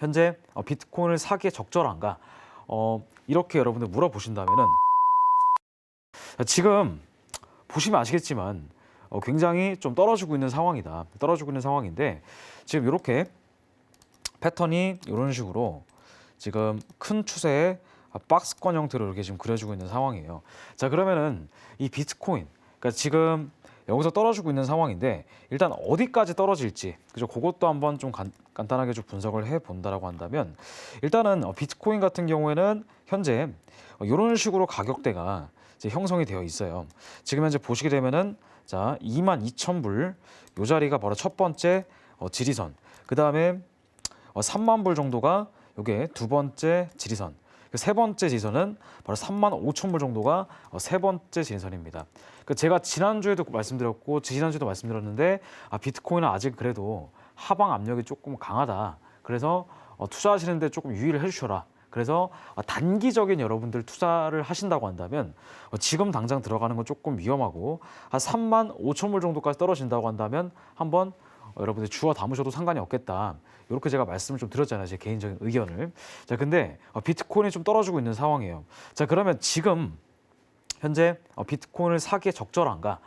현재 비트코인을 사기에 적절한가? 이렇게 여러분들 물어보신다면은 지금 보시면 아시겠지만 굉장히 좀 떨어지고 있는 상황이다. 떨어지고 있는 상황인데 지금 이렇게 패턴이 이런 식으로 지금 큰 추세의 박스권 형태로 이렇게 지금 그려지고 있는 상황이에요. 자, 그러면은 이 비트코인, 그러니까 지금 여기서 떨어지고 있는 상황인데 일단 어디까지 떨어질지, 그죠? 그것도 한번 좀 간단하게 좀 분석을 해 본다라고 한다면 일단은 비트코인 같은 경우에는 현재 이런 식으로 가격대가 이제 형성이 되어 있어요. 지금 현재 보시게 되면은 자 22,000불 요 자리가 바로 첫 번째 지리선, 그 다음에 3만 불 정도가 요게 두 번째 지리선, 세 번째 지리선은 바로 35,000불 정도가 세 번째 지리선입니다. 제가 지난주에도 말씀드렸고 지난주에도 말씀드렸는데 비트코인은 아직 그래도 하방 압력이 조금 강하다. 그래서 투자하시는데 조금 유의를 해주셔라. 그래서 단기적인 여러분들 투자를 하신다고 한다면 지금 당장 들어가는 건 조금 위험하고 한 35,000불 정도까지 떨어진다고 한다면 한번 여러분들 주워 담으셔도 상관이 없겠다. 이렇게 제가 말씀을 좀 드렸잖아요. 제 개인적인 의견을. 자, 근데 비트코인이 좀 떨어지고 있는 상황이에요. 자, 그러면 지금 현재 비트코인을 사기에 적절한가?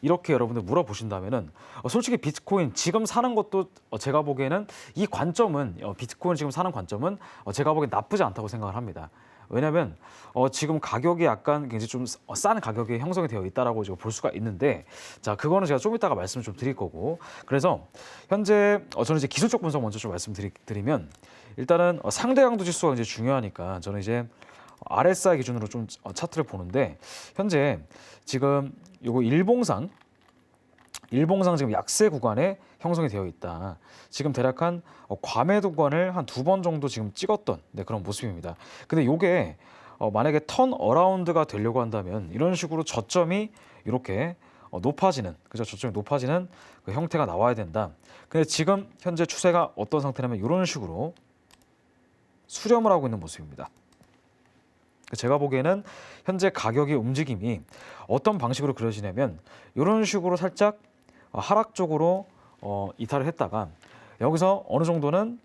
이렇게 여러분들 물어보신다면은 솔직히 비트코인 지금 사는 것도 제가 보기에는 이 관점은 비트코인 지금 사는 관점은 제가 보기엔 나쁘지 않다고 생각을 합니다. 왜냐하면 지금 가격이 약간 굉장히 좀 싼 가격에 형성이 되어 있다라고 지금 볼 수가 있는데, 자, 그거는 제가 좀 이따가 말씀을 좀 드릴 거고, 그래서 현재 저는 이제 기술적 분석 먼저 좀 말씀드리면 일단은 상대 강도 지수가 이제 중요하니까 저는 이제 RSI 기준으로 좀 차트를 보는데 현재 지금 요거 일봉상 지금 약세 구간에 형성이 되어 있다. 지금 대략 한 과매도 구간을 한 2번 정도 지금 찍었던 그런 모습입니다. 근데 요게 만약에 턴 어라운드가 되려고 한다면 이런 식으로 저점이 이렇게 높아지는, 그죠? 저점이 높아지는 그 형태가 나와야 된다. 근데 지금 현재 추세가 어떤 상태냐면 이런 식으로 수렴을 하고 있는 모습입니다. 제가 보기에는 현재 가격의 움직임이 어떤 방식으로 그려지냐면 이런 식으로 살짝 하락 쪽으로 이탈을 했다가 여기서 어느 정도는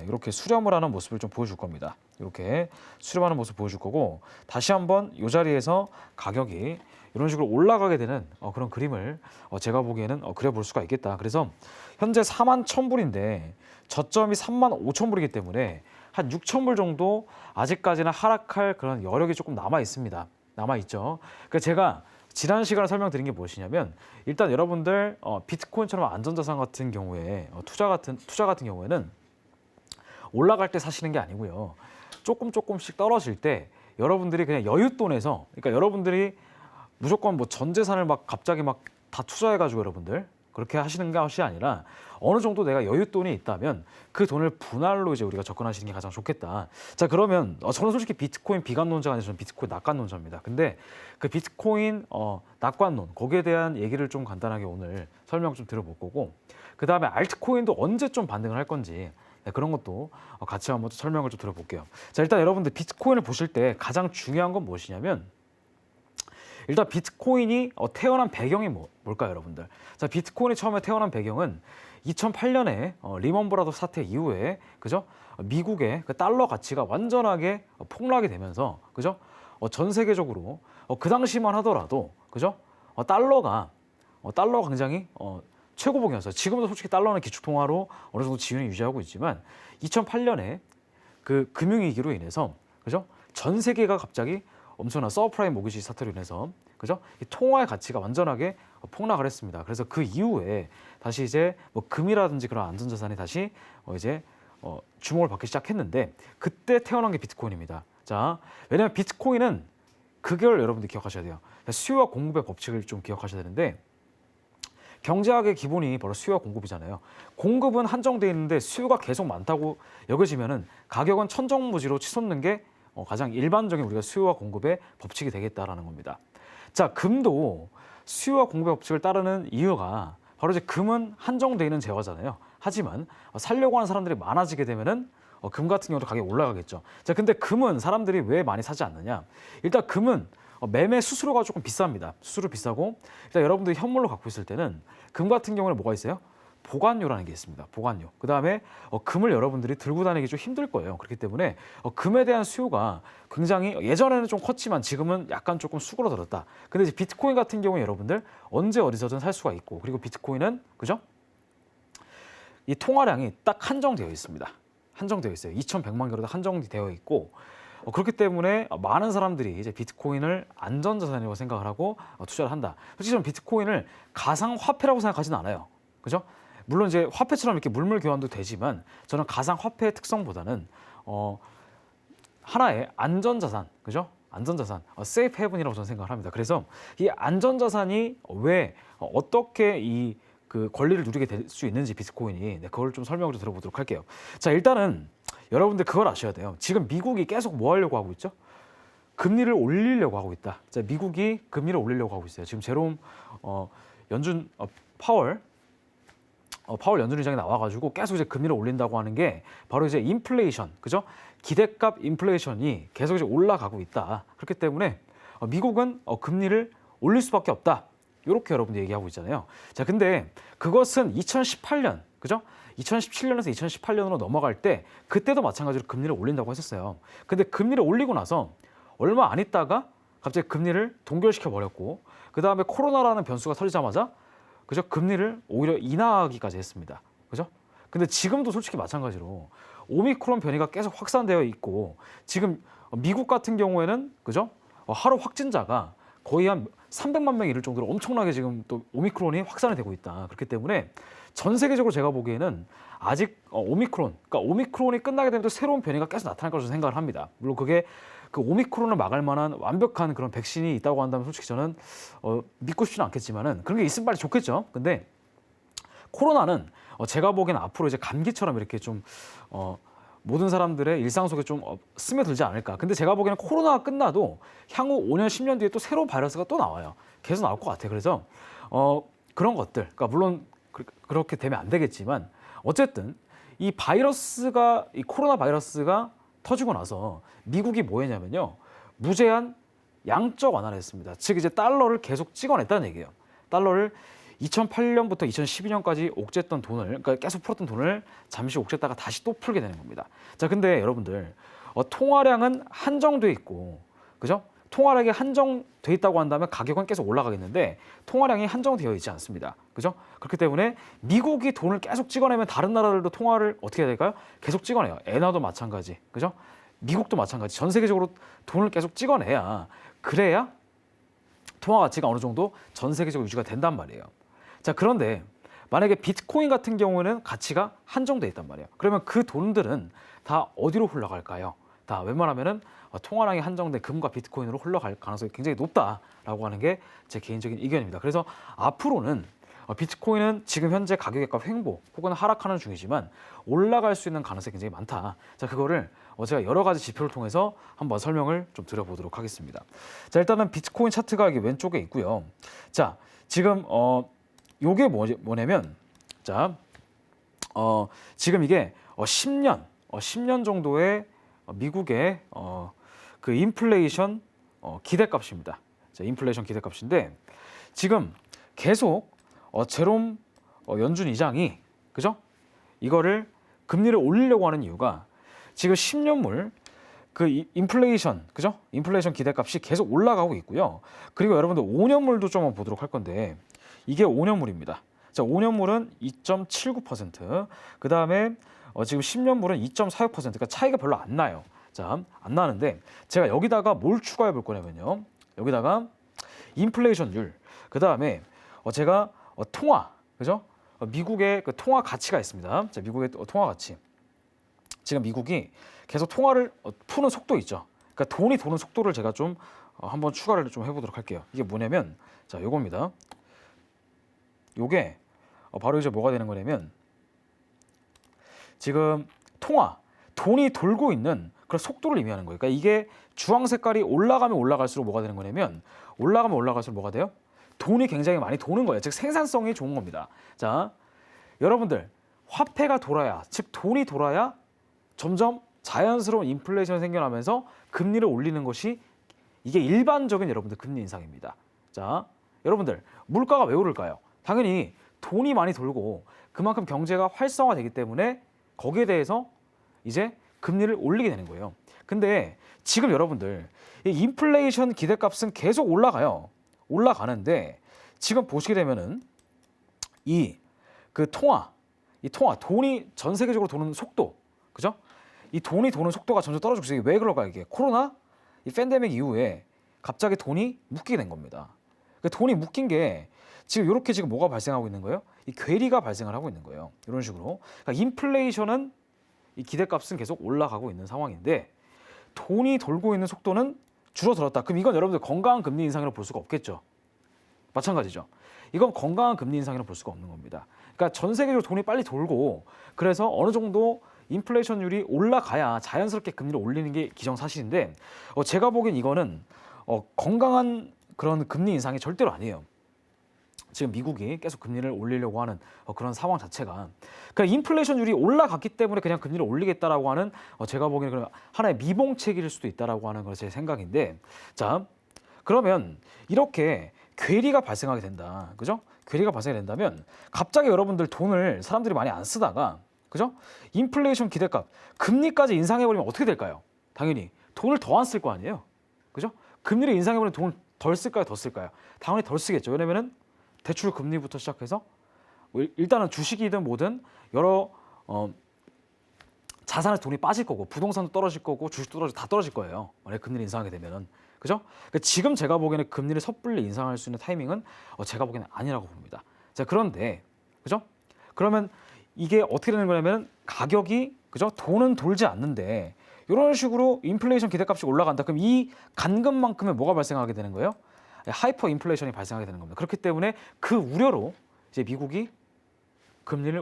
이렇게 수렴을 하는 모습을 좀 보여줄 겁니다. 이렇게 수렴하는 모습 보여줄 거고, 다시 한번 이 자리에서 가격이 이런 식으로 올라가게 되는 그런 그림을 제가 보기에는 그려볼 수가 있겠다. 그래서 현재 41,000불인데 저점이 35,000불이기 때문에 한 6,000불 정도 아직까지는 하락할 그런 여력이 조금 남아 있습니다. 남아 있죠. 그러니까 제가 지난 시간에 설명드린 게 무엇이냐면 일단 여러분들 비트코인처럼 안전자산 같은 경우에 투자 같은 경우에는 올라갈 때 사시는 게 아니고요. 조금씩 떨어질 때 여러분들이 그냥 여윳돈에서, 그러니까 여러분들이 무조건 뭐 전 재산을 막 갑자기 막 다 투자해가지고 여러분들 그렇게 하시는 것이 아니라 어느 정도 내가 여윳돈이 있다면 그 돈을 분할로 이제 우리가 접근하시는 게 가장 좋겠다. 자, 그러면 저는 솔직히 비트코인 비관론자가 아니라 저는 비트코인 낙관론자입니다. 근데 그 비트코인 낙관론 거기에 대한 얘기를 좀 간단하게 오늘 설명 좀 드려볼 거고, 그 다음에 알트코인도 언제 좀 반등을 할 건지 그런 것도 같이 한번 설명을 좀 드려볼게요. 자, 일단 여러분들 비트코인을 보실 때 가장 중요한 건 무엇이냐면 일단 비트코인이 태어난 배경이 뭘까요, 여러분들? 자, 비트코인이 처음에 태어난 배경은 2008년에 리먼 브라더스 사태 이후에, 그죠? 미국의 그 달러 가치가 완전하게 폭락이 되면서, 그죠? 전 세계적으로 그 당시만 하더라도, 그죠? 달러가 굉장히 최고봉이었어요. 지금도 솔직히 달러는 기축통화로 어느 정도 지위는 유지하고 있지만 2008년에 그 금융위기로 인해서, 그죠? 전 세계가 갑자기 엄청난 서프라임 모기지 사태로 인해서, 그죠? 이 통화의 가치가 완전하게 폭락을 했습니다. 그래서 그 이후에 다시 이제 뭐 금이라든지 그런 안전자산이 다시 이제 주목을 받기 시작했는데 그때 태어난 게 비트코인입니다. 자, 왜냐하면 비트코인은 그걸 여러분들 기억하셔야 돼요. 수요와 공급의 법칙을 좀 기억하셔야 되는데 경제학의 기본이 바로 수요와 공급이잖아요. 공급은 한정되어 있는데 수요가 계속 많다고 여겨지면은 가격은 천정무지로 치솟는 게 가장 일반적인 우리가 수요와 공급의 법칙이 되겠다라는 겁니다. 자, 금도 수요와 공급의 법칙을 따르는 이유가 바로 이제 금은 한정되어 있는 재화잖아요. 하지만 살려고 하는 사람들이 많아지게 되면은 금 같은 경우도 가격이 올라가겠죠. 자, 근데 금은 사람들이 왜 많이 사지 않느냐? 일단 금은 매매 수수료가 조금 비쌉니다. 수수료 비싸고 일단 여러분들이 현물로 갖고 있을 때는 금 같은 경우는 뭐가 있어요? 보관료라는 게 있습니다. 보관료. 그다음에 금을 여러분들이 들고 다니기 좀 힘들 거예요. 그렇기 때문에 금에 대한 수요가 굉장히 예전에는 좀 컸지만 지금은 약간 조금 수그러들었다. 근데 이제 비트코인 같은 경우에 여러분들 언제 어디서든 살 수가 있고, 그리고 비트코인은 그죠? 이 통화량이 딱 한정되어 있습니다. 한정되어 있어요. 2,100만 개로 한정되어 있고, 그렇기 때문에 많은 사람들이 이제 비트코인을 안전자산이라고 생각을 하고 투자를 한다. 솔직히 저는 비트코인을 가상화폐라고 생각하지는 않아요. 그죠? 물론 이제 화폐처럼 이렇게 물물 교환도 되지만 저는 가상화폐의 특성보다는 하나의 안전자산, 그죠? 안전자산, 세이프 헤븐이라고 저는 생각을 합니다. 그래서 이 안전자산이 왜 어떻게 이 그 권리를 누리게 될 수 있는지 비트코인이, 네, 그걸 좀 설명을 좀 들어보도록 할게요. 자, 일단은 여러분들 그걸 아셔야 돼요. 지금 미국이 계속 뭐 하려고 하고 있죠? 금리를 올리려고 하고 있다. 자, 미국이 금리를 올리려고 하고 있어요. 지금 제롬 연준 파월 연준 의장이 나와가지고 계속 이제 금리를 올린다고 하는 게 바로 이제 인플레이션, 그죠? 기대값 인플레이션이 계속 이제 올라가고 있다. 그렇기 때문에 미국은 금리를 올릴 수밖에 없다. 이렇게 여러분들 얘기하고 있잖아요. 자, 근데 그것은 2018년, 그죠? 2017년에서 2018년으로 넘어갈 때 그때도 마찬가지로 금리를 올린다고 했었어요. 근데 금리를 올리고 나서 얼마 안 있다가 갑자기 금리를 동결시켜 버렸고, 그 다음에 코로나라는 변수가 터지자마자 그죠? 금리를 오히려 인하하기까지 했습니다. 그죠? 근데 지금도 솔직히 마찬가지로 오미크론 변이가 계속 확산되어 있고, 지금 미국 같은 경우에는 그죠? 하루 확진자가 거의 한 300만 명이 이를 정도로 엄청나게 지금 또 오미크론이 확산이 되고 있다. 그렇기 때문에 전 세계적으로 제가 보기에는 아직 그러니까 오미크론이 끝나게 되면 또 새로운 변이가 계속 나타날 것으로 생각을 합니다. 물론 그게 그 오미크론을 막을 만한 완벽한 그런 백신이 있다고 한다면 솔직히 저는 믿고 싶지는 않겠지만은 그런 게 있으면 빨리 좋겠죠. 근데 코로나는 제가 보기에는 앞으로 이제 감기처럼 이렇게 좀 모든 사람들의 일상 속에 좀 스며들지 않을까. 근데 제가 보기에는 코로나가 끝나도 향후 5년, 10년 뒤에 또 새로운 바이러스가 또 나와요. 계속 나올 것 같아요. 그래서 그런 것들, 그러니까 물론 그렇게 되면 안 되겠지만 어쨌든 이 코로나 바이러스가 터지고 나서 미국이 뭐 했냐면요, 무제한 양적 완화를 했습니다. 즉 이제 달러를 계속 찍어냈다는 얘기예요. 달러를 2008년부터 2012년까지 옥죄했던 돈을, 그러니까 계속 풀었던 돈을 잠시 옥죄다가 다시 또 풀게 되는 겁니다. 자, 근데 여러분들 통화량은 한정돼 있고, 그죠? 통화량이 한정돼 있다고 한다면 가격은 계속 올라가겠는데 통화량이 한정되어 있지 않습니다. 그죠? 그렇기 때문에 미국이 돈을 계속 찍어내면 다른 나라들도 통화를 어떻게 해야 될까요? 계속 찍어내요. 엔화도 마찬가지. 그죠? 미국도 마찬가지. 전 세계적으로 돈을 계속 찍어내야, 그래야 통화 가치가 어느 정도 전 세계적으로 유지가 된단 말이에요. 자, 그런데 만약에 비트코인 같은 경우에는 가치가 한정돼 있단 말이에요. 그러면 그 돈들은 다 어디로 흘러갈까요? 다 웬만하면은 통화량이 한정된 금과 비트코인으로 흘러갈 가능성이 굉장히 높다라고 하는 게 제 개인적인 의견입니다. 그래서 앞으로는 비트코인은 지금 현재 가격의 값 횡보 혹은 하락하는 중이지만 올라갈 수 있는 가능성이 굉장히 많다. 자, 그거를 제가 여러 가지 지표를 통해서 한번 설명을 좀 드려보도록 하겠습니다. 자, 일단은 비트코인 차트가 여기 왼쪽에 있고요. 자, 지금 요게 뭐냐면, 자, 지금 이게 10년 정도의 미국의 그 인플레이션 기대값입니다. 자, 인플레이션 기대값인데 지금 계속 제롬 연준 의장이, 그죠? 이거를 금리를 올리려고 하는 이유가 지금 10년물 그 인플레이션, 그죠? 인플레이션 기대값이 계속 올라가고 있고요. 그리고 여러분들 5년물도 좀 한번 보도록 할 건데 이게 5년물입니다. 자, 5년물은 2.79%, 그 다음에 지금 10년물은 2.46%, 그러니까 차이가 별로 안 나요. 자, 안 나는데 제가 여기다가 뭘 추가해 볼 거냐면요, 여기다가 인플레이션율, 그 다음에 제가 통화, 그죠? 미국의 그 통화 가치가 있습니다. 자, 미국의 통화 가치. 지금 미국이 계속 통화를 푸는 속도 있죠. 그러니까 돈이 도는 속도를 제가 좀 한번 추가를 좀 해보도록 할게요. 이게 뭐냐면, 자, 요겁니다. 요게 바로 이제 뭐가 되는 거냐면, 지금 돈이 돌고 있는 그런 속도를 의미하는 거예요. 그러니까 이게 주황 색깔이 올라가면 올라갈수록 뭐가 되는 거냐면, 올라가면 올라갈수록 뭐가 돼요? 돈이 굉장히 많이 도는 거예요. 즉 생산성이 좋은 겁니다. 자, 여러분들 화폐가 돌아야, 즉 돈이 돌아야 점점 자연스러운 인플레이션이 생겨나면서 금리를 올리는 것이, 이게 일반적인 여러분들 금리 인상입니다. 자, 여러분들 물가가 왜 오를까요? 당연히 돈이 많이 돌고 그만큼 경제가 활성화되기 때문에 거기에 대해서 이제 금리를 올리게 되는 거예요. 근데 지금 여러분들 이 인플레이션 기대값은 계속 올라가요. 올라가는데 지금 보시게 되면은 이 통화 돈이 전 세계적으로 도는 속도, 그죠? 이 돈이 도는 속도가 점점 떨어지고 있어요. 왜 그럴까요? 이게 코로나 이 팬데믹 이후에 갑자기 돈이 묶이게 된 겁니다. 그 돈이 묶인 게 지금 이렇게 지금 뭐가 발생하고 있는 거예요? 이 괴리가 발생을 하고 있는 거예요. 이런 식으로. 그러니까 인플레이션은 이 기대값은 계속 올라가고 있는 상황인데 돈이 돌고 있는 속도는 줄어들었다. 그럼 이건 여러분들 건강한 금리 인상이라고 볼 수가 없겠죠. 마찬가지죠. 이건 건강한 금리 인상이라고 볼 수가 없는 겁니다. 그러니까 전 세계적으로 돈이 빨리 돌고 그래서 어느 정도 인플레이션율이 올라가야 자연스럽게 금리를 올리는 게 기정사실인데 제가 보기엔 이거는 건강한 그런 금리 인상이 절대로 아니에요. 지금 미국이 계속 금리를 올리려고 하는 그런 상황 자체가 그러니까 인플레이션율이 올라갔기 때문에 그냥 금리를 올리겠다라고 하는 제가 보기에는 하나의 미봉책일 수도 있다라고 하는 건 제 생각인데 자 그러면 이렇게 괴리가 발생하게 된다, 그죠? 괴리가 발생이 된다면 갑자기 여러분들 돈을 사람들이 많이 안 쓰다가 그죠? 인플레이션 기대값 금리까지 인상해버리면 어떻게 될까요? 당연히 돈을 더 안 쓸 거 아니에요, 그죠? 금리를 인상해버리면 돈을 덜 쓸까요, 더 쓸까요? 당연히 덜 쓰겠죠. 왜냐면은 대출 금리부터 시작해서 일단은 주식이든 뭐든 여러 자산에 돈이 빠질 거고 부동산도 떨어질 거고 주식도 다 떨어질 거예요. 만약 금리를 인상하게 되면은 그죠? 그러니까 지금 제가 보기에는 금리를 섣불리 인상할 수 있는 타이밍은 제가 보기에는 아니라고 봅니다. 자 그런데 그죠? 그러면 이게 어떻게 되는 거냐면 가격이 그죠? 돈은 돌지 않는데 이런 식으로 인플레이션 기대값이 올라간다. 그럼 이 간금만큼의 뭐가 발생하게 되는 거예요? 하이퍼 인플레이션이 발생하게 되는 겁니다. 그렇기 때문에 그 우려로 이제 미국이 금리를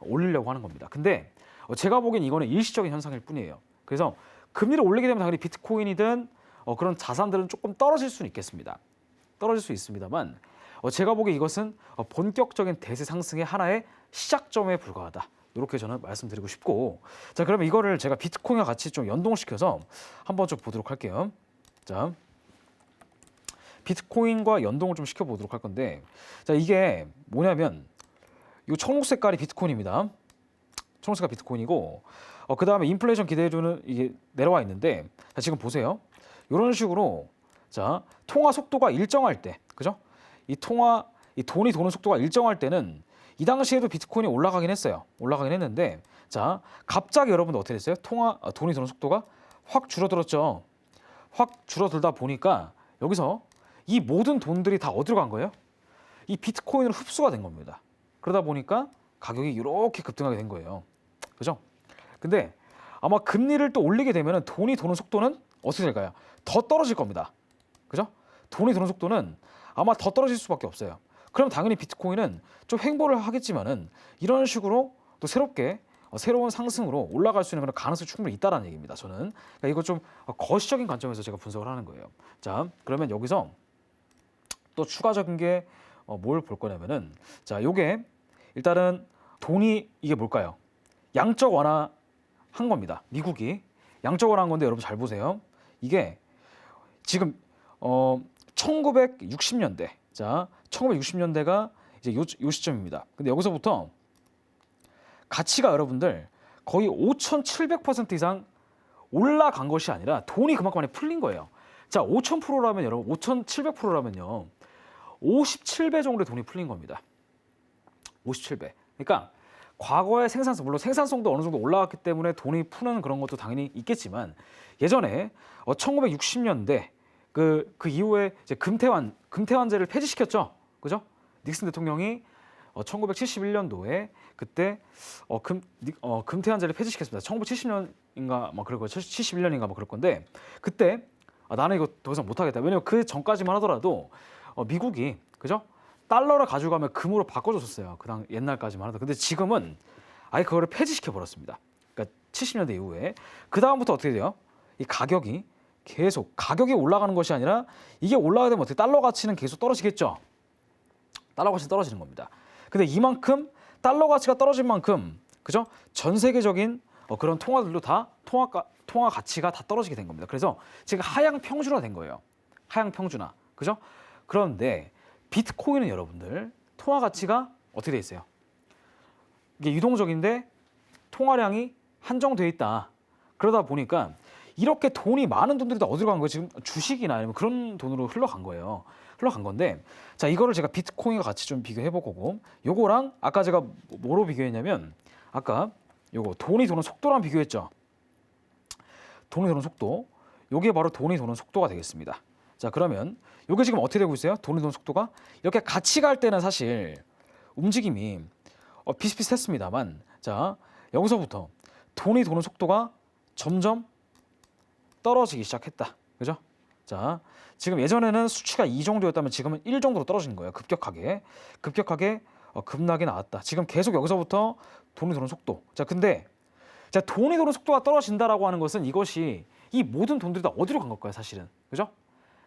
올리려고 하는 겁니다. 근데 제가 보기엔 이거는 일시적인 현상일 뿐이에요. 그래서 금리를 올리게 되면 당연히 비트코인이든 그런 자산들은 조금 떨어질 수는 있겠습니다. 떨어질 수 있습니다만 제가 보기에 이것은 본격적인 대세 상승의 하나의 시작점에 불과하다. 이렇게 저는 말씀드리고 싶고 자 그러면 이거를 제가 비트코인과 같이 좀 연동시켜서 한번 좀 보도록 할게요. 자 비트코인과 연동을 좀 시켜보도록 할 건데 자 이게 뭐냐면 이 청록 색깔이 비트코인입니다. 청록색깔 비트코인이고 그 다음에 인플레이션 기대주는 이게 내려와 있는데 자, 지금 보세요. 이런 식으로 자 통화 속도가 일정할 때 그죠? 이 돈이 도는 속도가 일정할 때는 이 당시에도 비트코인이 올라가긴 했어요. 올라가긴 했는데 자 갑자기 여러분들 어떻게 됐어요? 돈이 도는 속도가 확 줄어들었죠. 확 줄어들다 보니까 여기서 이 모든 돈들이 다 어디로 간 거예요? 이 비트코인으로 흡수가 된 겁니다. 그러다 보니까 가격이 이렇게 급등하게 된 거예요. 그죠? 근데 아마 금리를 또 올리게 되면 돈이 도는 속도는 어떻게 될까요? 더 떨어질 겁니다. 그죠? 돈이 도는 속도는 아마 더 떨어질 수밖에 없어요. 그럼 당연히 비트코인은 좀 횡보를 하겠지만은 이런 식으로 또 새롭게 새로운 상승으로 올라갈 수 있는 그런 가능성이 충분히 있다는 얘기입니다. 저는 그러니까 이거 좀 거시적인 관점에서 제가 분석을 하는 거예요. 자, 그러면 여기서 또 추가적인 게 뭘 볼 거냐면은 자, 요게 일단은 돈이 이게 뭘까요? 양적 완화한 겁니다. 미국이 양적 완화한 건데 여러분 잘 보세요. 이게 지금 1960년대 자 1960년대가 이제 요 시점입니다. 근데 여기서부터 가치가 여러분들 거의 5,700% 이상 올라간 것이 아니라 돈이 그만큼 많이 풀린 거예요. 자 5,000%라면 여러분 5,700%라면요 57배 정도의 돈이 풀린 겁니다. 57배. 그러니까 과거의 생산성 물론 생산성도 어느 정도 올라갔기 때문에 돈이 푸는 그런 것도 당연히 있겠지만 예전에 1960년대 그 이후에 이제 금태환제를 폐지시켰죠, 그죠? 닉슨 대통령이 1971년도에 그때 금태환제를 폐지시켰습니다. 1970년인가 막 그럴 거예요. 71년인가 막 그럴 건데 그때 나는 이거 더 이상 못하겠다. 왜냐면 그 전까지만 하더라도 미국이 그죠? 달러를 가져가면 금으로 바꿔줬었어요. 그 옛날까지만 하더라도. 근데 지금은 아예 그거를 폐지시켜 버렸습니다. 그러니까 70년대 이후에 그 다음부터 어떻게 돼요? 이 가격이 계속 가격이 올라가는 것이 아니라 이게 올라가게 되면 어떻게 달러 가치는 계속 떨어지겠죠. 달러 가치 떨어지는 겁니다. 근데 이만큼 달러 가치가 떨어진 만큼 그죠? 전 세계적인 그런 통화들도 다 통화 가치가 다 떨어지게 된 겁니다. 그래서 지금 하향 평준화 된 거예요. 하향 평준화. 그죠? 그런데 비트코인은 여러분들 통화 가치가 어떻게 돼 있어요? 이게 유동적인데 통화량이 한정돼 있다. 그러다 보니까 이렇게 돈이 많은 돈들이 다 어디로 간 거예요? 지금 주식이나 아니면 그런 돈으로 흘러간 거예요. 흘러간 건데, 자, 이거를 제가 비트코인과 같이 좀 비교해 볼 거고, 요거랑 아까 제가 뭐로 비교했냐면, 아까 요거 돈이 도는 속도랑 비교했죠. 돈이 도는 속도, 요게 바로 돈이 도는 속도가 되겠습니다. 자, 그러면 요게 지금 어떻게 되고 있어요? 돈이 도는 속도가 이렇게 같이 갈 때는 사실 움직임이 비슷비슷했습니다만, 자, 여기서부터 돈이 도는 속도가 점점 떨어지기 시작했다. 그죠? 자, 지금 예전에는 수치가 2 정도였다면 지금은 1 정도로 떨어지는 거예요. 급격하게 급락이 나왔다. 지금 계속 여기서부터 돈이 도는 속도. 자, 근데 자, 돈이 도는 속도가 떨어진다라고 하는 것은 이것이 이 모든 돈들이 다 어디로 간 걸까요, 사실은? 그죠?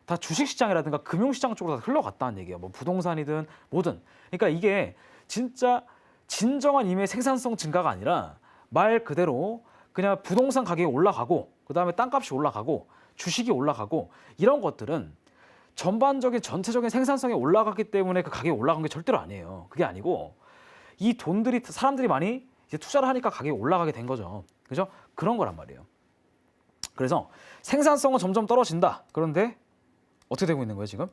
다 주식시장이라든가 금융시장 쪽으로 다 흘러갔다는 얘기예요. 뭐 부동산이든 뭐든. 그러니까 이게 진짜 진정한 임의 생산성 증가가 아니라 말 그대로 그냥 부동산 가격이 올라가고 그다음에 땅값이 올라가고 주식이 올라가고 이런 것들은 전반적인 전체적인 생산성이 올라갔기 때문에 그 가격이 올라간 게 절대로 아니에요. 그게 아니고 이 돈들이 사람들이 많이 이제 투자를 하니까 가격이 올라가게 된 거죠. 그죠? 그런 거란 말이에요. 그래서 생산성은 점점 떨어진다. 그런데 어떻게 되고 있는 거예요, 지금?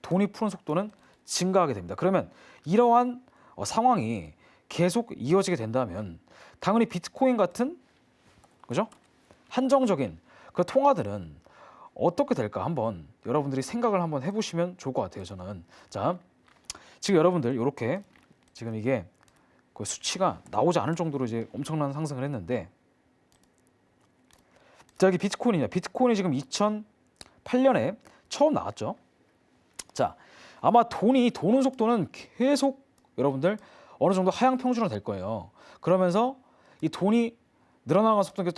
돈이 푸는 속도는 증가하게 됩니다. 그러면 이러한 상황이 계속 이어지게 된다면 당연히 비트코인 같은 그죠? 한정적인 그 통화들은 어떻게 될까 한번 여러분들이 생각을 한번 해보시면 좋을 것 같아요. 저는 자, 지금 여러분들 이렇게 지금 이게 그 수치가 나오지 않을 정도로 이제 엄청난 상승을 했는데, 자, 여기 비트코인이냐? 비트코인이 지금 2008년에 처음 나왔죠. 자, 아마 돈이 도는 속도는 계속 여러분들 어느 정도 하향 평준화 될 거예요. 그러면서 이 돈이 늘어나가는 속도가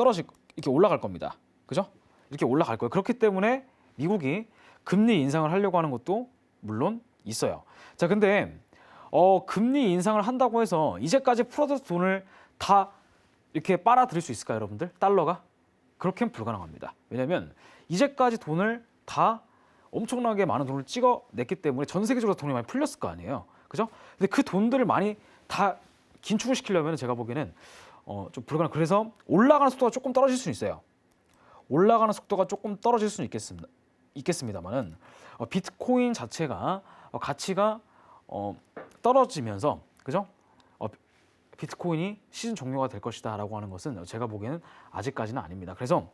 이렇게 올라갈 겁니다. 그죠? 이렇게 올라갈 거예요. 그렇기 때문에 미국이 금리 인상을 하려고 하는 것도 물론 있어요. 자, 근데 금리 인상을 한다고 해서 이제까지 풀어둔 돈을 다 이렇게 빨아들일 수 있을까요, 여러분들? 달러가? 그렇게는 불가능합니다. 왜냐하면 이제까지 돈을 다 엄청나게 많은 돈을 찍어냈기 때문에 전 세계적으로 돈이 많이 풀렸을 거 아니에요. 그죠? 근데 그 돈들을 많이 다 긴축을 시키려면 제가 보기에는 좀 불가능. 그래서 올라가는 속도가 조금 떨어질 수는 있어요. 올라가는 속도가 조금 떨어질 수는 있겠습니다만은 비트코인 자체가 가치가 떨어지면서 그죠? 비트코인이 시즌 종료가 될 것이다라고 하는 것은 제가 보기에는 아직까지는 아닙니다. 그래서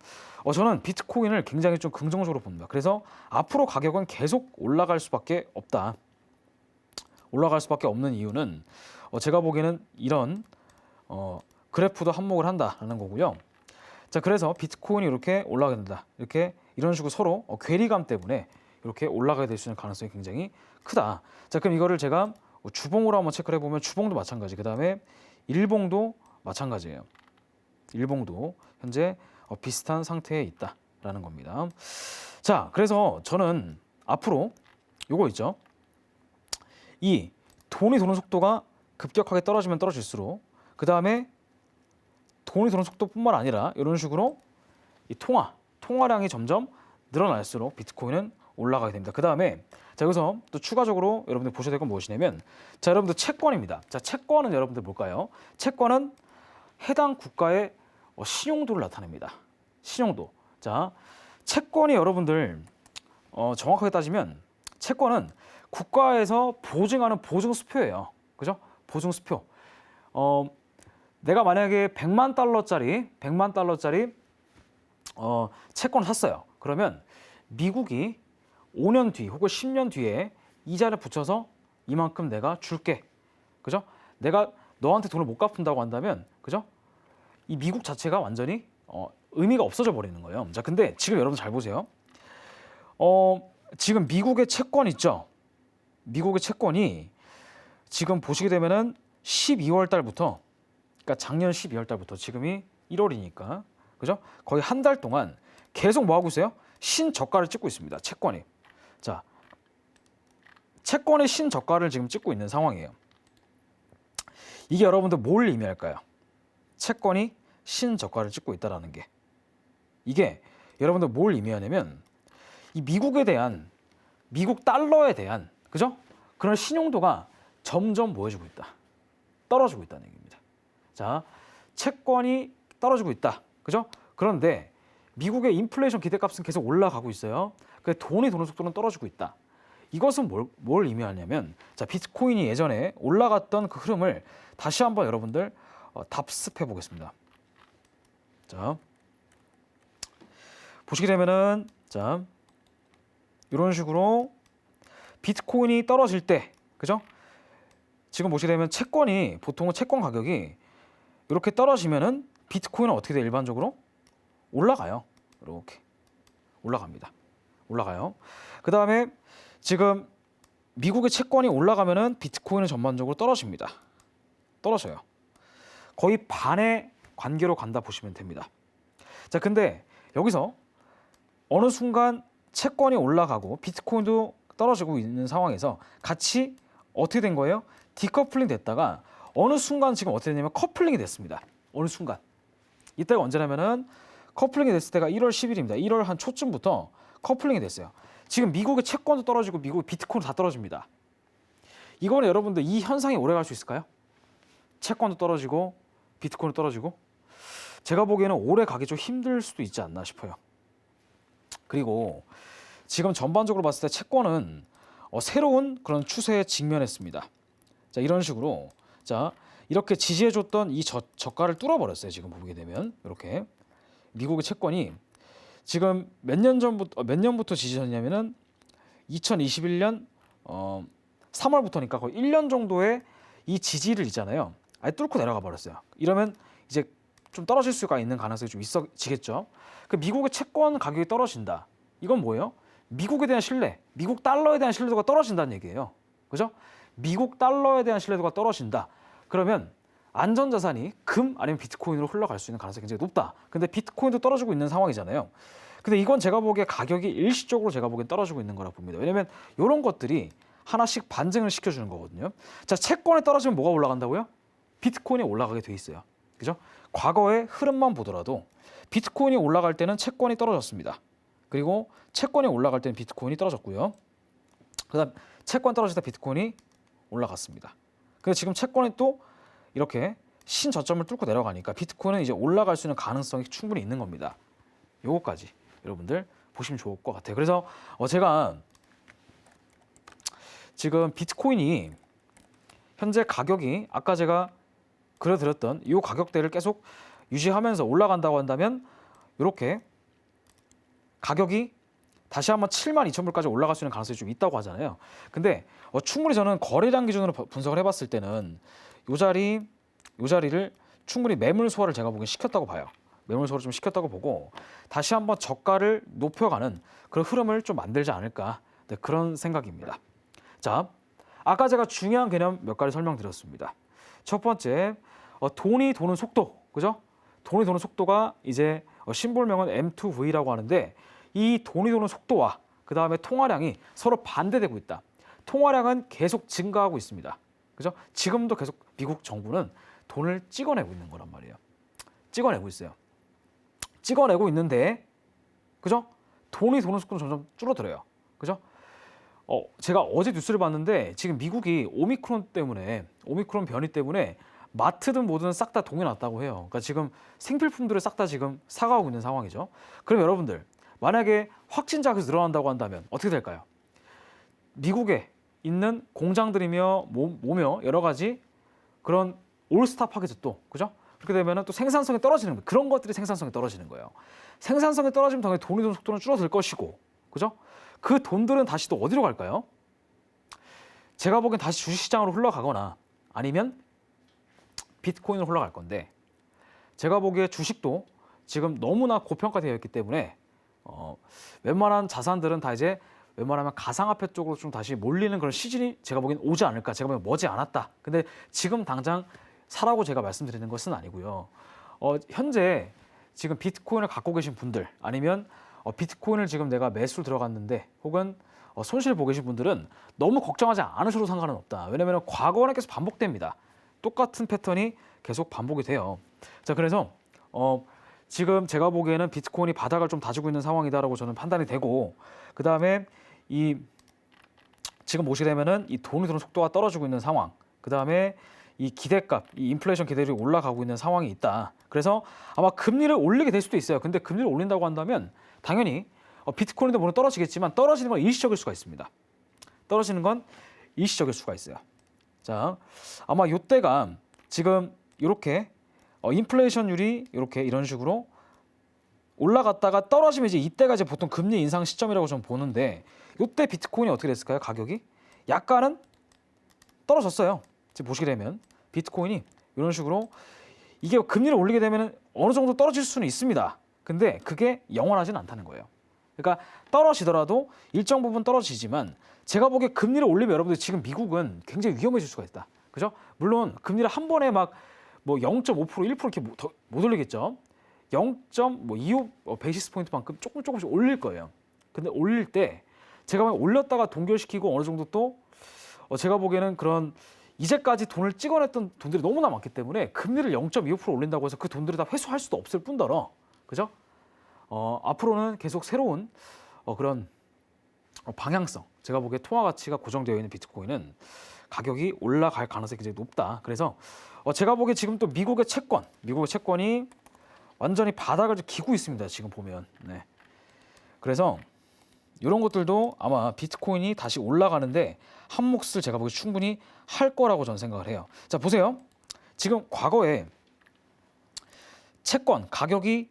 저는 비트코인을 굉장히 좀 긍정적으로 봅니다. 그래서 앞으로 가격은 계속 올라갈 수밖에 없다. 올라갈 수밖에 없는 이유는 제가 보기에는 이런 그래프도 한몫을 한다라는 거고요. 자, 그래서 비트코인이 이렇게 올라가게 된다. 이런 식으로 서로 괴리감 때문에 이렇게 올라가게 될 수 있는 가능성이 굉장히 크다. 자, 그럼 이거를 제가 주봉으로 한번 체크를 해보면 주봉도 마찬가지. 그 다음에 일봉도 마찬가지예요. 일봉도 현재 비슷한 상태에 있다라는 겁니다. 자, 그래서 저는 앞으로 요거 있죠. 이 돈이 도는 속도가 급격하게 떨어지면 떨어질수록 그 다음에 돈이 도는 속도뿐만 아니라 이런 식으로 이 통화량이 점점 늘어날수록 비트코인은 올라가게 됩니다. 그 다음에 자, 여기서 또 추가적으로 여러분들 보셔야 될 건 무엇이냐면, 자, 여러분들 채권입니다. 자, 채권은 여러분들 뭘까요? 채권은 해당 국가의 신용도를 나타냅니다. 신용도. 자, 채권이 여러분들 정확하게 따지면 채권은 국가에서 보증하는 보증수표예요. 그죠? 보증수표. 내가 만약에 100만 달러짜리 채권을 샀어요. 그러면 미국이 5년 뒤 혹은 10년 뒤에 이자를 붙여서 이만큼 내가 줄게. 그죠? 내가 너한테 돈을 못 갚는다고 한다면, 그죠? 이 미국 자체가 완전히 의미가 없어져 버리는 거예요. 자, 근데 지금 여러분 잘 보세요. 지금 미국의 채권 있죠? 미국의 채권이 지금 보시게 되면은 12월 달부터, 그러니까 작년 12월 달부터 지금이 1월이니까, 그죠? 거의 한 달 동안 계속 뭐 하고 있어요? 신저가를 찍고 있습니다. 채권이. 자, 채권의 신저가를 지금 찍고 있는 상황이에요. 이게 여러분들 뭘 의미할까요? 채권이 신저가를 찍고 있다라는 게. 이게 여러분들 뭘 의미하냐면 이 미국 달러에 대한 그죠? 그런 신용도가 점점 뭐 해주고 있다? 떨어지고 있다는 얘기입니다. 자, 채권이 떨어지고 있다. 그죠? 그런데 미국의 인플레이션 기대값은 계속 올라가고 있어요. 그 돈이 도는 속도는 떨어지고 있다. 이것은 뭘 의미하냐면, 자, 비트코인이 예전에 올라갔던 그 흐름을 다시 한번 여러분들 답습해 보겠습니다. 자, 보시게 되면은, 자, 이런 식으로 비트코인이 떨어질 때, 그죠? 지금 보시게 되면 채권이, 보통은 채권 가격이 이렇게 떨어지면은 비트코인은 어떻게 돼? 일반적으로 올라가요. 이렇게 올라갑니다. 올라가요. 그 다음에 지금 미국의 채권이 올라가면은 비트코인은 전반적으로 떨어집니다. 떨어져요. 거의 반의 관계로 간다 보시면 됩니다. 자, 근데 여기서 어느 순간 채권이 올라가고 비트코인도 떨어지고 있는 상황에서 같이 어떻게 된 거예요? 디커플링 됐다가 어느 순간 지금 어떻게 되냐면 커플링이 됐습니다. 어느 순간. 이때가 언제냐면은 커플링이 됐을 때가 1월 10일입니다. 1월 한 초쯤부터 커플링이 됐어요. 지금 미국의 채권도 떨어지고 미국의 비트코인도 다 떨어집니다. 이거는 여러분들 이 현상이 오래 갈 수 있을까요? 채권도 떨어지고 비트코인도 떨어지고, 제가 보기에는 오래 가기 좀 힘들 수도 있지 않나 싶어요. 그리고 지금 전반적으로 봤을 때 채권은 새로운 그런 추세에 직면했습니다. 자, 이런 식으로, 자, 이렇게 지지해줬던 이 저가를 뚫어버렸어요. 지금 보게 되면 이렇게 미국의 채권이 지금 몇 년부터 지지했냐면은 2021년 3월부터니까 거의 1년 정도의 이 지지를 있잖아요. 아예 뚫고 내려가 버렸어요. 이러면 이제 좀 떨어질 수가 있는 가능성이 좀 있어지겠죠. 그 미국의 채권 가격이 떨어진다. 이건 뭐예요? 미국에 대한 신뢰, 미국 달러에 대한 신뢰도가 떨어진다는 얘기예요. 그죠? 미국 달러에 대한 신뢰도가 떨어진다. 그러면 안전자산이 금 아니면 비트코인으로 흘러갈 수 있는 가능성이 굉장히 높다. 근데 비트코인도 떨어지고 있는 상황이잖아요. 근데 이건 제가 보기에 가격이 일시적으로 제가 보기엔 떨어지고 있는 거라 봅니다. 왜냐면 이런 것들이 하나씩 반증을 시켜주는 거거든요. 자, 채권이 떨어지면 뭐가 올라간다고요? 비트코인이 올라가게 돼 있어요. 그죠? 과거의 흐름만 보더라도 비트코인이 올라갈 때는 채권이 떨어졌습니다. 그리고 채권이 올라갈 때는 비트코인이 떨어졌고요. 그다음 채권 떨어질 때 비트코인이 올라갔습니다. 근데 지금 채권이 또 이렇게 신저점을 뚫고 내려가니까 비트코인은 이제 올라갈 수 있는 가능성이 충분히 있는 겁니다. 요거까지 여러분들 보시면 좋을 것 같아요. 그래서 제가 지금 비트코인이 현재 가격이 아까 제가 그려드렸던 이 가격대를 계속 유지하면서 올라간다고 한다면 이렇게 가격이 다시 한번 72,000불까지 올라갈 수 있는 가능성이 좀 있다고 하잖아요. 근데 충분히 저는 거래량 기준으로 분석을 해봤을 때는 요 자리를 충분히 매물 소화를 제가 보기엔 시켰다고 봐요. 매물 소화를 좀 시켰다고 보고 다시 한번 저가를 높여가는 그런 흐름을 좀 만들지 않을까, 네, 그런 생각입니다. 자, 아까 제가 중요한 개념 몇 가지 설명드렸습니다. 첫 번째, 돈이 도는 속도, 그죠? 돈이 도는 속도가 이제 심볼명은 M2V라고 하는데, 이 돈이 도는 속도와 그 다음에 통화량이 서로 반대되고 있다. 통화량은 계속 증가하고 있습니다. 그죠? 지금도 계속 미국 정부는 돈을 찍어내고 있는 거란 말이에요. 찍어내고 있어요. 찍어내고 있는데, 그죠? 돈이 도는 속도는 점점 줄어들어요. 그죠? 제가 어제 뉴스를 봤는데 지금 미국이 오미크론 변이 때문에 마트든 뭐든 싹 다 동이 났다고 해요. 그러니까 지금 생필품들을 싹 다 지금 사가고 있는 상황이죠. 그럼 여러분들, 만약에 확진자가 늘어난다고 한다면 어떻게 될까요? 미국에 있는 공장들이며 뭐며 여러 가지 그런 올스탑하겠죠 또, 그죠? 그렇게 되면 또 생산성이 떨어지는 거예요. 그런 것들이 생산성이 떨어지는 거예요. 생산성이 떨어지면 당연히 돈이 도는 속도는 줄어들 것이고, 그죠? 그 돈들은 다시 또 어디로 갈까요? 제가 보기엔 다시 주식시장으로 흘러가거나 아니면 비트코인으로 흘러갈 건데, 제가 보기에 주식도 지금 너무나 고평가되어 있기 때문에 웬만한 자산들은 다 이제 웬만하면 가상화폐 쪽으로 좀 다시 몰리는 그런 시즌이 제가 보기엔 오지 않을까. 제가 보기엔 머지 않았다. 근데 지금 당장 사라고 제가 말씀드리는 것은 아니고요. 현재 지금 비트코인을 갖고 계신 분들, 아니면 비트코인을 지금 내가 매수 들어갔는데 혹은 손실 보고 계신 분들은 너무 걱정하지 않으셔도 상관은 없다. 왜냐하면 과거는 계속 반복됩니다. 똑같은 패턴이 계속 반복이 돼요. 자, 그래서 지금 제가 보기에는 비트코인이 바닥을 좀 다지고 있는 상황이다라고 저는 판단이 되고, 그 다음에 이 지금 보시게 되면은 이 돈이 드는 속도가 떨어지고 있는 상황. 그다음에 이 기대값, 이 인플레이션 기대율이 올라가고 있는 상황이 있다. 그래서 아마 금리를 올리게 될 수도 있어요. 근데 금리를 올린다고 한다면 당연히 비트코인도 물론 떨어지겠지만 떨어지는 건 일시적일 수가 있습니다. 떨어지는 건 일시적일 수가 있어요. 자, 아마 이때가 지금 이렇게 인플레이션율이 이렇게 이런 식으로 올라갔다가 떨어지면 이제 이때가 이제 보통 금리 인상 시점이라고 좀 보는데 이때 비트코인이 어떻게 됐을까요? 가격이 약간은 떨어졌어요. 지금 보시게 되면 비트코인이 이런 식으로 이게 금리를 올리게 되면 어느 정도 떨어질 수는 있습니다. 근데 그게 영원하지는 않다는 거예요. 그러니까 떨어지더라도 일정 부분 떨어지지만 제가 보기에 금리를 올리면 여러분들 지금 미국은 굉장히 위험해질 수가 있다. 그죠? 물론 금리를 한 번에 막 뭐 0.5%, 1% 이렇게 못 올리겠죠. 0.25 베이시스 포인트만큼 조금씩 올릴 거예요. 근데 올릴 때 제가 올렸다가 동결시키고 어느 정도 또 제가 보기에는 그런 이제까지 돈을 찍어냈던 돈들이 너무나 많기 때문에 금리를 0.25% 올린다고 해서 그 돈들을 다 회수할 수도 없을 뿐더러 그죠? 앞으로는 계속 새로운 그런 방향성, 제가 보기에 통화 가치가 고정되어 있는 비트코인은 가격이 올라갈 가능성이 굉장히 높다. 그래서 제가 보기에 지금 또 미국의 채권이 완전히 바닥을 기고 있습니다. 지금 보면. 네. 그래서 이런 것들도 아마 비트코인이 다시 올라가는데 한 몫을 제가 보기에 충분히 할 거라고 저는 생각을 해요. 자, 보세요. 지금 과거에 채권 가격이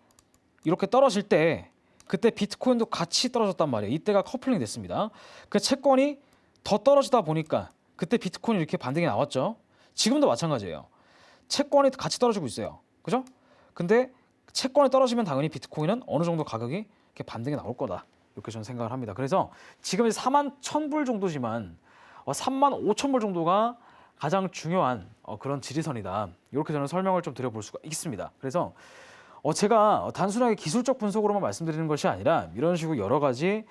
이렇게 떨어질 때 그때 비트코인도 같이 떨어졌단 말이에요. 이때가 커플링 됐습니다. 그 채권이 더 떨어지다 보니까 그때 비트코인이 이렇게 반등이 나왔죠. 지금도 마찬가지예요. 채권이 같이 떨어지고 있어요. 그죠? 근데 채권이 떨어지면 당연히 비트코인은 어느 정도 가격이 이렇게 반등이 나올 거다. 이렇게 저는 생각을 합니다. 그래서 지금 41,000불 정도지만 35,000불 정도가 가장 중요한 그런 지지선이다. 이렇게 저는 설명을 좀 드려볼 수가 있습니다. 그래서 제가 단순하게 기술적 분석으로만 말씀드리는 것이 아니라 이런 식으로 여러 가지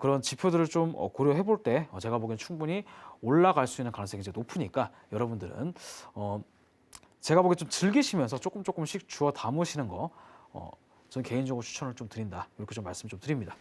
그런 지표들을 좀 고려해 볼 때 제가 보기엔 충분히 올라갈 수 있는 가능성이 이제 높으니까 여러분들은 제가 보기엔 좀 즐기시면서 조금씩 주워 담으시는 거 저는 개인적으로 추천을 좀 드린다. 이렇게 좀 말씀 좀 드립니다.